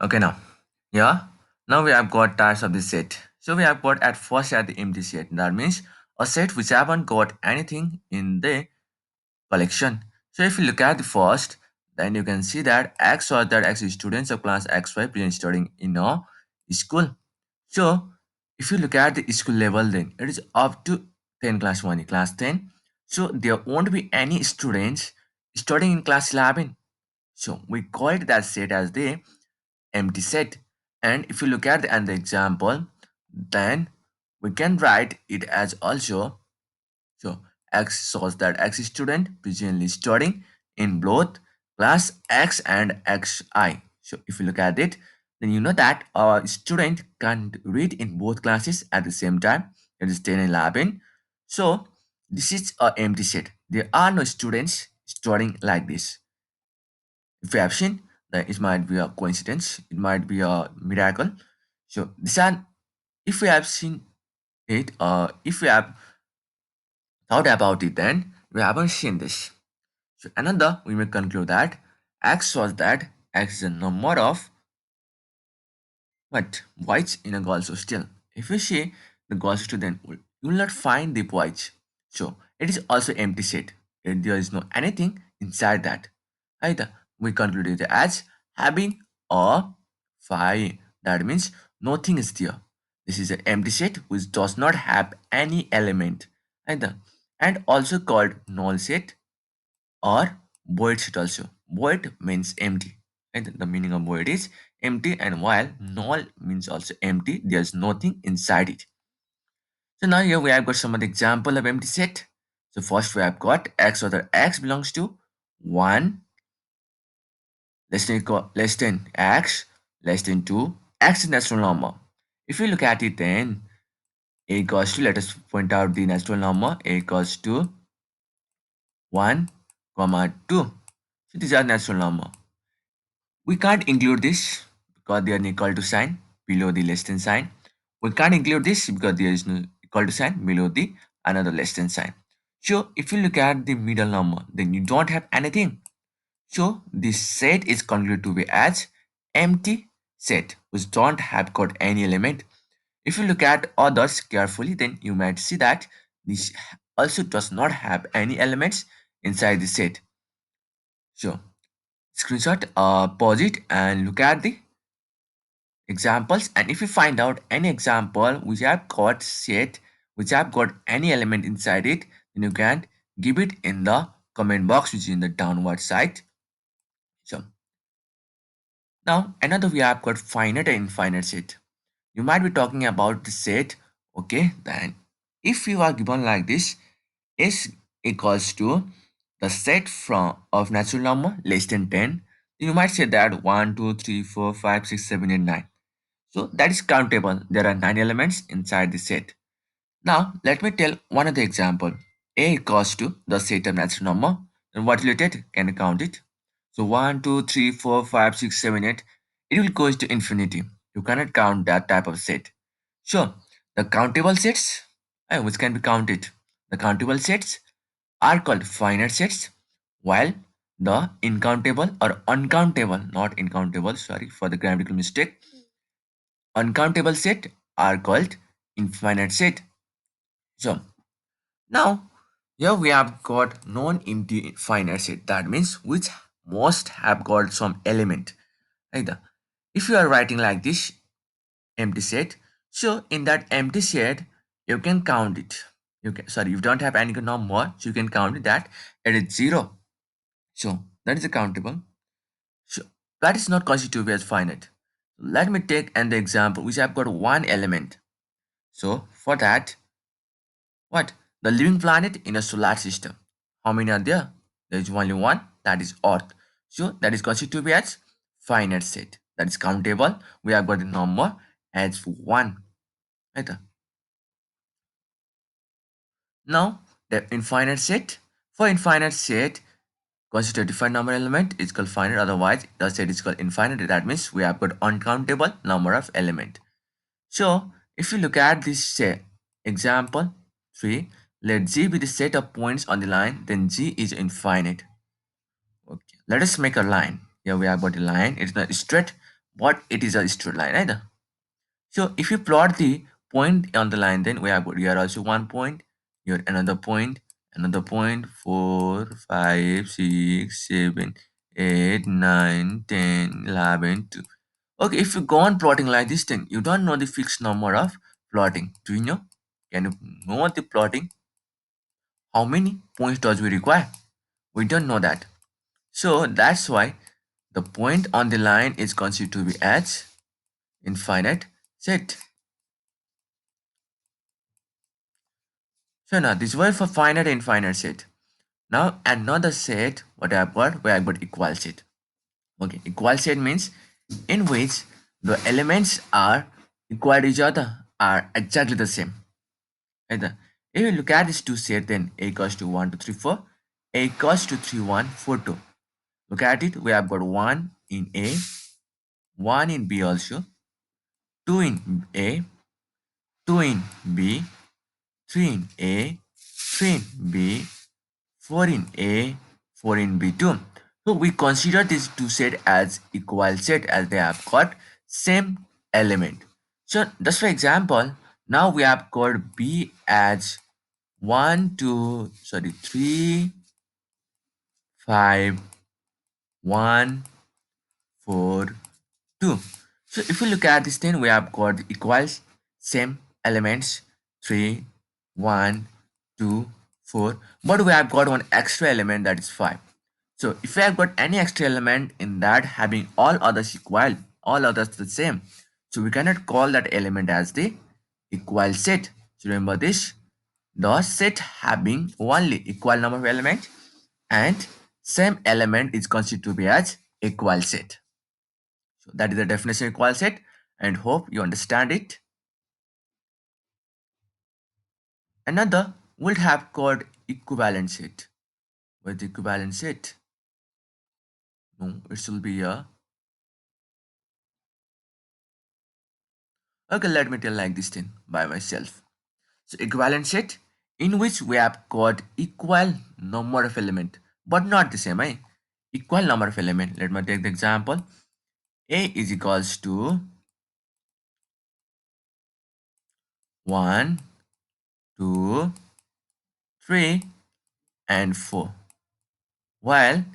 Okay, now. Yeah. Now we have got types of the set. So we have got at first at the empty set. That means a set which haven't got anything in the collection. So if you look at the first, then you can see that X or that X is students of class XY present studying in a school. So if you look at the school level, then it is up to 10 class 1, class 10. So there won't be any students studying in class 11. So we called that set as the empty set. And if you look at the example, then we can write it as also. So X shows that X student presently studying in both class X and XI. So if you look at it, then you know that a student can't read in both classes at the same time. It is 10 and 11. So this is a empty set. There are no students studying like this. If you have seen, then it might be a coincidence. It might be a miracle. So this are, if we have seen it, if we have thought about it, then we haven't seen this. So another, we may conclude that X was that X is a number of what whites in a Gauss still. If you see the Gauss then you will not find the whites. So it is also empty set. There is no anything inside that. Either we conclude it as having a phi. That means nothing is there. This is an empty set which does not have any element either, and also called null set or void set also. Void means empty. And the meaning of void is empty, and while null means also empty, there's nothing inside it. So now here we have got some of the example of empty set. So first we have got x, whether x belongs to 1 less than x less than 2, x is natural number. If we look at it, then a equals to, let us point out the natural number, a equals to 1 comma 2. So these are natural number. We can't include this because they are equal to sign below the less than sign. We can't include this because there is no equal to sign below the another less than sign. So if you look at the middle number, then you don't have anything. So this set is concluded to be as empty set which don't have got any element. If you look at others carefully, then you might see that this also does not have any elements inside the set. So screenshot, pause it and look at the examples, and if you find out any example which have got set which have got any element inside it, then you can give it in the comment box which is in the downward side. So now another, we have got finite and infinite set. You might be talking about the set. Okay, then if you are given like this, is equals to the set from of natural number less than 10, you might say that 1 2 3 4 5 6 7 8 9. So that is countable. There are 9 elements inside the set. Now let me tell one other example. A equals to the set of natural number. Then what will you take? Can you count it? So 1, 2, 3, 4, 5, 6, 7, 8. It will go to infinity. You cannot count that type of set. Sure, the countable sets, which can be counted. The countable sets are called finite sets, while the incountable or uncountable, not incountable, sorry for the grammatical mistake, uncountable set are called infinite set. So now here we have got non-empty finite set. That means which must have got some element. Either if you are writing like this empty set, so in that empty set you can count it. You can, sorry, you don't have any number, so you can count it that it is zero. So that is a countable. So that is not constituted as finite. Let me take an example which I've got one element. So for that, what? The living planet in a solar system. How many are there? There is only one, that is Earth. So that is constituted as finite set. That is countable. We have got the number as 1. Right? Now the infinite set. For infinite set, consider defined number element is called finite, otherwise the set is called infinite. That means we have got uncountable number of element. So if you look at this say, example 3, let G be the set of points on the line, then G is infinite. Okay, let us make a line. Here we have got a line. It's not straight, but it is a straight line either. So if you plot the point on the line, then we have got here also one point, here another point, 4, 5, 6, 7, 8, 9, 10, 11, 2. Okay, if you go on plotting like this, then you don't know the fixed number of plotting. Do you know? Can you know the plotting? How many points does we require? We don't know that. So that's why the point on the line is considered to be as infinite set. So now this was for finite and infinite set. Now another set, what I've got, where I've got equal set. Okay, equal set means in which the elements are equal to each other, are exactly the same. Either if you look at this two set, then a equals to 1, 2, 3, 4, a equals to 3, 1, 4, 2. Look at it, we have got 1 in A, 1 in B also, 2 in A, 2 in B, 3 in A, 3 in B, 4 in A, 4 in B too. So we consider these two set as equal set as they have got same element. So just for example, now we have got B as 1, 2, sorry, 3, 5, 1, 4, 2. So if we look at this thing, we have got equals same elements 3, 1, 2, 4. But we have got one extra element that is 5. So if we have got any extra element in that having all others equal, all others the same, so we cannot call that element as the equal set. So remember this, the set having only equal number of elements and same element is considered to be as equal set. So that is the definition of equal set and hope you understand it. Another would have called equivalent set. With equivalent set, no, it will be a, okay, let me tell like this thing by myself. So equivalent set in which we have got equal number of element but not the same, eh? Equal number of element. Let me take the example. A is equals to 1, 2, 3 and 4, while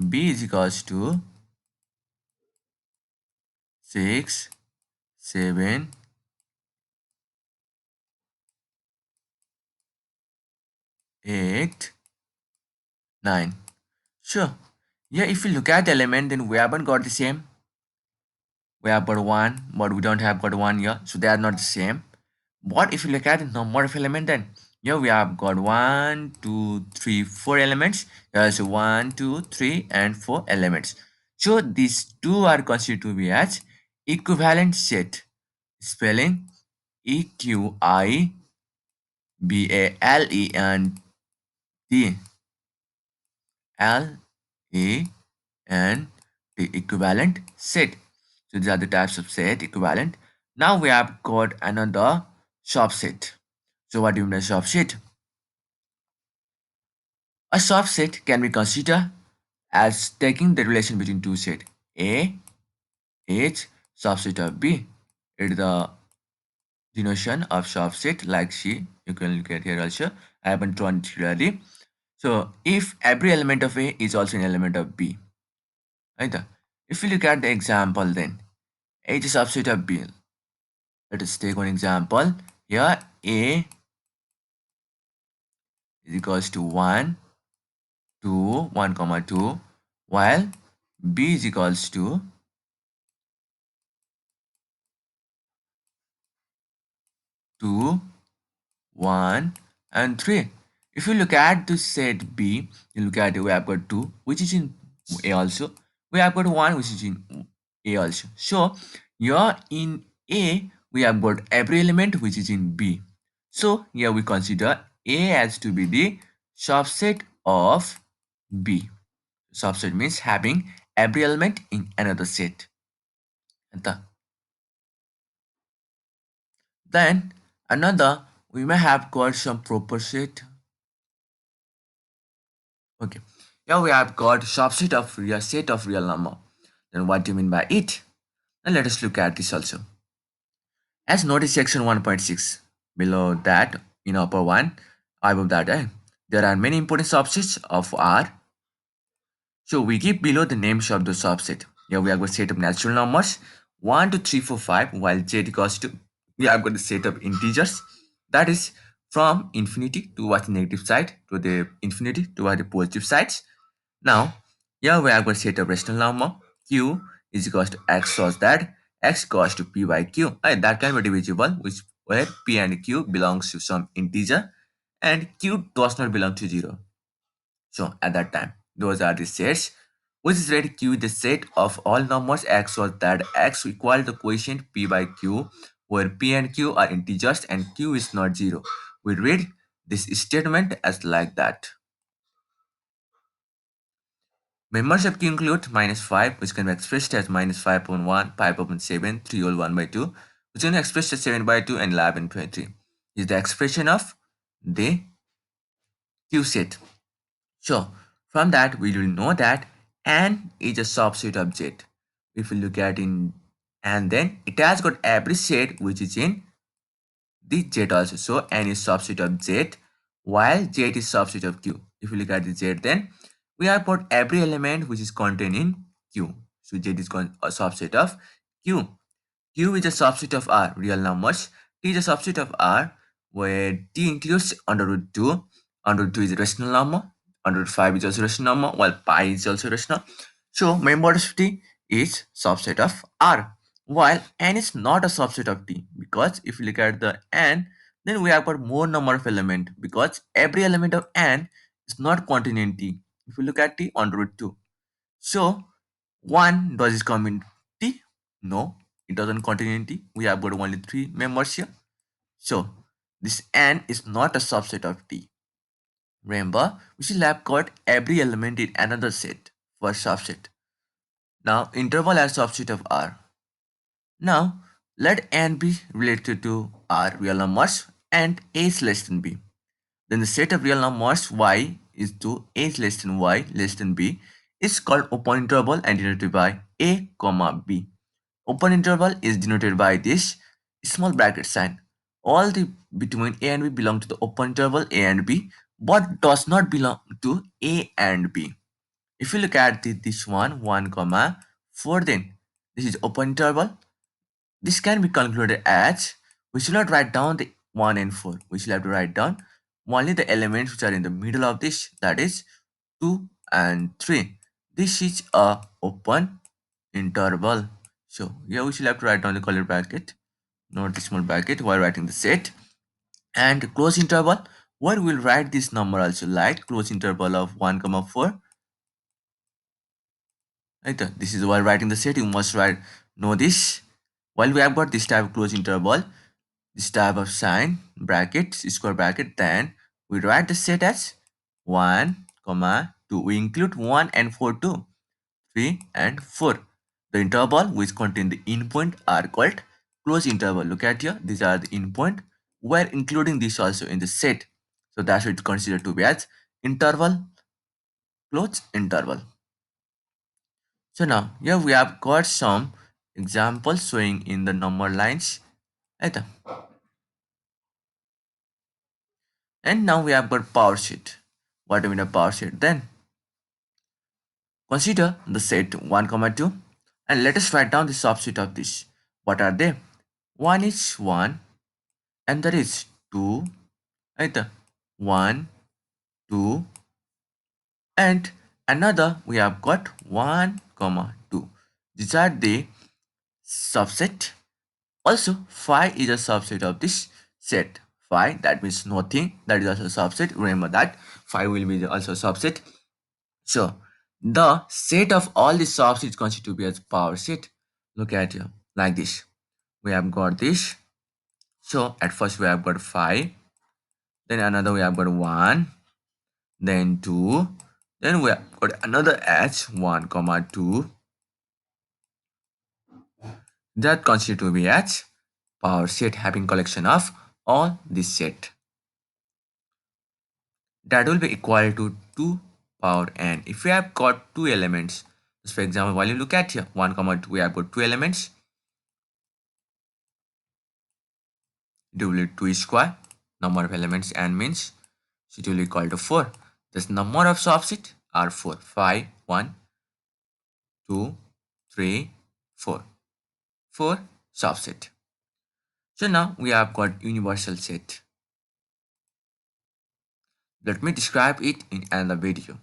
B is equals to 6, 7, 8, 9. Sure. Yeah, if you look at the element, then we haven't got the same. We have got 1, but we don't have got 1 here, so they are not the same. But if you look at the number of element, then here we have got 1, 2, 3, 4 elements. There's 1, 2, 3, and 4 elements. So these two are considered to be as equivalent set. Spelling EQUIVALENT. L A and the equivalent set. So these are the types of set equivalent. Now we have got another subset. So what do you mean by subset? A subset can be considered as taking the relation between two sets A, H, subset of B. It is the denotation of subset like C. You can look at here also. I haven't drawn it clearly. So if every element of A is also an element of B. Right? If you look at the example then, A is a subset of B. Let us take one example. Here A is equals to 1, 2, 1 comma 2, while B is equals to 2, 1 and 3. If you look at the set B, you look at it, we have got 2 which is in A also. We have got 1 which is in A also. So here in A we have got every element which is in B. So here we consider A as to be the subset of B. Subset means having every element in another set. Then another we may have got some proper set. Okay. Here we have got subset of real set of real number. Then what do you mean by it? And let us look at this also. As noticed section 1.6, below that in upper one, above that, there are many important subsets of R. So we give below the names of the subset. Here we are going to set up natural numbers 1, 2, 3, 4, 5, while z equals to, we are going to set up integers, that is from infinity towards the negative side to the infinity towards the positive sides. Now, here we are going to set a rational number q is equals to x such that x equals to p by q. And that can be divisible, which where p and q belongs to some integer and q does not belong to 0. So at that time, those are the sets, which is read q the set of all numbers x such that x equal to quotient p by q, where p and q are integers and q is not 0. We read this statement as like that. Members of Q include -5, which can be expressed as -5/1, 5/7, 3 whole 1 by 2, which can be expressed as 7 by 2 and 11/23. Is the expression of the Q set. So, from that, we will know that N is a subset of Z. If we look at in and then it has got every set which is in the Z also. So N is subset of Z while Z is subset of Q. If you look at the Z, then we have got every element which is contained in Q. So Z is a subset of Q. Q is a subset of R, real numbers. T is a subset of R, where T includes under root 2. Under root 2 is a rational number. Under root 5 is also a rational number, while pi is also rational. So, members of T is subset of R, while N is not a subset of T, because if you look at the N, then we have got more number of element, because every element of N is not contained in T. If you look at T under root 2. So, 1, does it come in T? No, it doesn't contain in T. We have got only 3 members here. So, this N is not a subset of T. Remember, we still have got every element in another set for subset. Now, interval as subset of R. Now, let N be related to R real numbers and A is less than B. Then the set of real numbers y is to a is less than y less than b is called open interval and denoted by a comma b. Open interval is denoted by this small bracket sign. All the between a and b belong to the open interval a and b, but does not belong to a and b. If you look at this one 1 comma 4, then this is open interval. This can be concluded as we should not write down the 1 and 4. We should have to write down only the elements which are in the middle of this, that is 2 and 3. This is a open interval. So here we should have to write down the curly bracket, not the small bracket while writing the set. And close interval, where we'll write this number also like close interval of 1 comma 4. Right? This is while writing the set, you must write know this. While we have got this type of close interval, this type of sign, bracket, square bracket, then we write the set as 1 comma 2. We include 1 and 4 too, 3 and 4. The interval which contain the endpoint are called close interval. Look at here, these are the endpoint. We're including this also in the set, so that's what it's considered to be as interval, close interval. So now here we have got some examples showing in the number lines. Right? And now we have got power sheet. What do we mean by power sheet? Then consider the set 1 comma 2 and let us write down the subset of this. What are they? One is 1 and there is 2, right? 1, 2, and another we have got 1 comma 2. These are the subset. Also 5 is a subset of this set. 5, that means nothing, that is also a subset. Remember that 5 will be also a subset. So the set of all the subs is considered to be as power set. Look at here like this. We have got this. So at first we have got 5, then another we have got 1, then 2, then we have got another h 1 comma 2 that constitute to be as power set having collection of all this set. That will be equal to 2 power n. If we have got two elements, just for example, while you look at here 1 comma 2, we have got two elements. it will be 2 square, number of elements n means, so it will be equal to 4. This number of subset are 4, 5, 1, 2, 3, 4. 4 subset. So now we have got universal set. Let me describe it in another video.